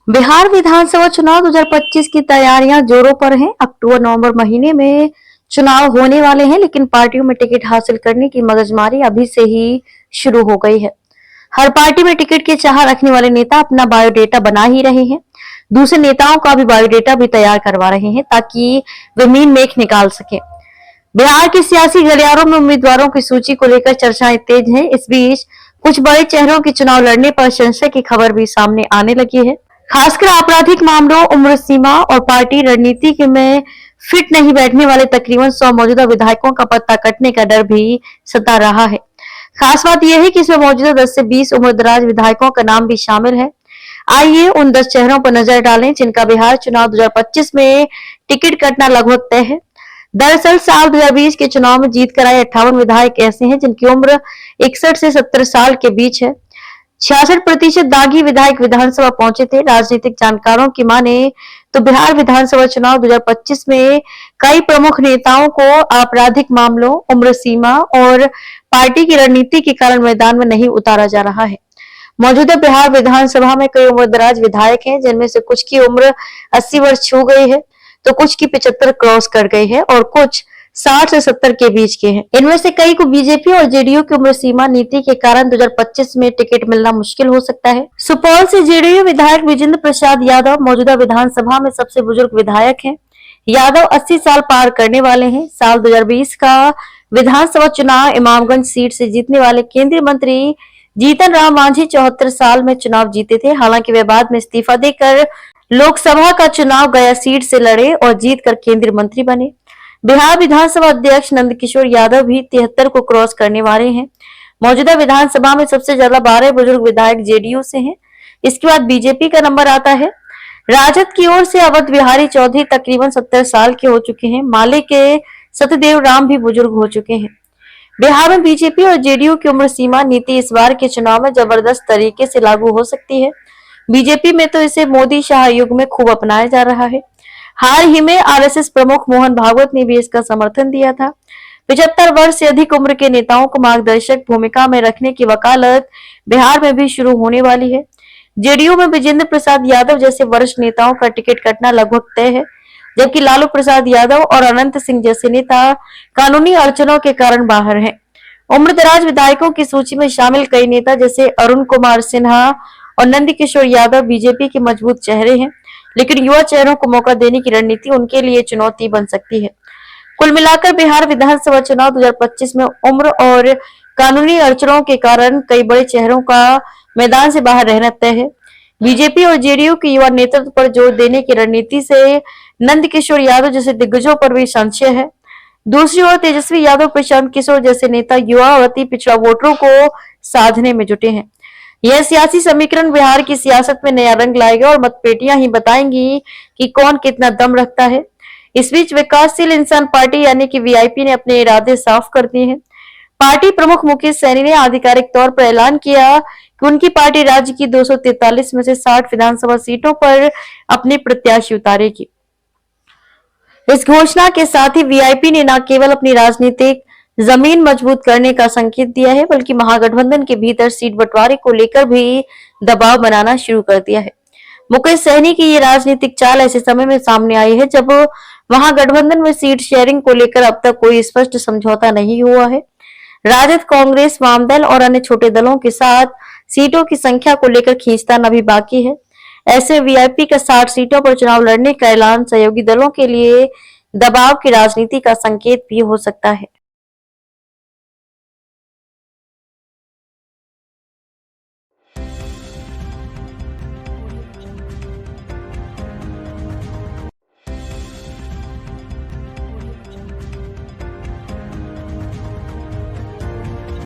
बिहार विधानसभा चुनाव 2025 की तैयारियां जोरों पर हैं। अक्टूबर-नवंबर महीने में चुनाव होने वाले हैं, लेकिन पार्टियों में टिकट हासिल करने की मगजमारी अभी से ही शुरू हो गई है। हर पार्टी में टिकट की चाह रखने वाले नेता अपना बायोडेटा बना ही रहे हैं। दूसरे नेताओं का भी बायोडेटा भी तैयार करवा रहे हैं ताकि वे मीन मेख निकाल सके। बिहार के सियासी गलियारों में उम्मीदवारों की सूची को लेकर चर्चाएं तेज हैं। इस बीच कुछ बड़े चेहरों के चुनाव लड़ने पर संशय की खबर भी सामने आने लगी है। खासकर आपराधिक मामलों, उम्र सीमा और पार्टी रणनीति में फिट नहीं बैठने वाले तकरीबन 100 मौजूदा विधायकों का पत्ता कटने का डर भी सता रहा है। खास बात यह है कि इसमें मौजूदा 10 से 20 उम्रदराज विधायकों का नाम भी शामिल है। आइए उन 10 चेहरों पर नजर डालें जिनका बिहार चुनाव 2025 में टिकट कटना लगभग तय है। दरअसल साल 2020 के चुनाव में जीत कर आए 58 विधायक ऐसे हैं जिनकी उम्र 61 से 70 साल के बीच है। 66% दागी विधायक विधानसभा पहुंचे थे। राजनीतिक जानकारों की माने तो बिहार विधानसभा चुनाव 2025 में कई प्रमुख नेताओं को आपराधिक मामलों, उम्र सीमा और पार्टी की रणनीति के कारण मैदान में नहीं उतारा जा रहा है। मौजूदा बिहार विधानसभा में कई उम्रदराज विधायक हैं, जिनमें से कुछ की उम्र 80 वर्ष छू गई है, तो कुछ की 75 क्रॉस कर गई है और कुछ 60 से 70 के बीच के हैं। इनमें से कई को बीजेपी और जेडीयू की उम्र सीमा नीति के कारण 2025 में टिकट मिलना मुश्किल हो सकता है। सुपौल से जेडीयू विधायक विजेंद्र प्रसाद यादव मौजूदा विधानसभा में सबसे बुजुर्ग विधायक हैं। यादव 80 साल पार करने वाले हैं। साल 2020 का विधानसभा चुनाव इमामगंज सीट से जीतने वाले केंद्रीय मंत्री जीतन राम मांझी 74 साल में चुनाव जीते थे। हालांकि वे बाद में इस्तीफा देकर लोकसभा का चुनाव गया सीट से लड़े और जीतकर केंद्रीय मंत्री बने। बिहार विधानसभा अध्यक्ष नंदकिशोर यादव भी 73 को क्रॉस करने वाले हैं। मौजूदा विधानसभा में सबसे ज्यादा 12 बुजुर्ग विधायक जेडीयू से हैं। इसके बाद बीजेपी का नंबर आता है। राजद की ओर से अवध बिहारी चौधरी तकरीबन 70 साल के हो चुके हैं। माले के सत्यदेव राम भी बुजुर्ग हो चुके हैं। बिहार में बीजेपी और जेडीयू की उम्र सीमा नीति इस बार के चुनाव में जबरदस्त तरीके से लागू हो सकती है। बीजेपी में तो इसे मोदी शाह युग में खूब अपनाया जा रहा है। हाल ही में आरएसएस प्रमुख मोहन भागवत ने भी इसका समर्थन दिया था। 75 वर्ष से अधिक उम्र के नेताओं को मार्गदर्शक भूमिका में रखने की वकालत बिहार में भी शुरू होने वाली है। जेडीयू में विजेंद्र प्रसाद यादव जैसे वरिष्ठ नेताओं का टिकट कटना लगभग तय है, जबकि लालू प्रसाद यादव और अनंत सिंह जैसे नेता कानूनी अड़चनों के कारण बाहर हैं। उम्रदराज विधायकों की सूची में शामिल कई नेता जैसे अरुण कुमार सिन्हा और नंदकिशोर यादव बीजेपी के मजबूत चेहरे हैं, लेकिन युवा चेहरों को मौका देने की रणनीति उनके लिए चुनौती बन सकती है। कुल मिलाकर बिहार विधानसभा चुनाव 2025 में उम्र और कानूनी अड़चनों के कारण कई बड़े चेहरों का मैदान से बाहर रहना तय है। बीजेपी और जेडीयू के युवा नेतृत्व पर जोर देने की रणनीति से नंदकिशोर यादव जैसे दिग्गजों पर भी संशय है। दूसरी ओर तेजस्वी यादव, प्रशांत किशोर जैसे नेता युवावती पिछड़ा वोटरों को साधने में जुटे हैं। यह सियासी समीकरण बिहार की सियासत में नया रंग लाएगा और मतपेटियां ही बताएंगी कि कौन कितना दम रखता है। इस बीच विकासशील इंसान पार्टी यानी कि वीआईपी ने अपने इरादे साफ कर दिए हैं। पार्टी प्रमुख मुकेश सहनी ने आधिकारिक तौर पर ऐलान किया कि उनकी पार्टी राज्य की 243 में से 60 विधानसभा सीटों पर अपने प्रत्याशी उतारेगी। इस घोषणा के साथ ही वीआईपी ने न केवल अपनी राजनीतिक जमीन मजबूत करने का संकेत दिया है, बल्कि महागठबंधन के भीतर सीट बंटवारे को लेकर भी दबाव बनाना शुरू कर दिया है। मुकेश सहनी की ये राजनीतिक चाल ऐसे समय में सामने आई है जब महागठबंधन में सीट शेयरिंग को लेकर अब तक कोई स्पष्ट समझौता नहीं हुआ है। राजद, कांग्रेस, वामदल और अन्य छोटे दलों के साथ सीटों की संख्या को लेकर खींचतान अभी बाकी है। ऐसे वीआईपी का 60 सीटों पर चुनाव लड़ने का ऐलान सहयोगी दलों के लिए दबाव की राजनीति का संकेत भी हो सकता है।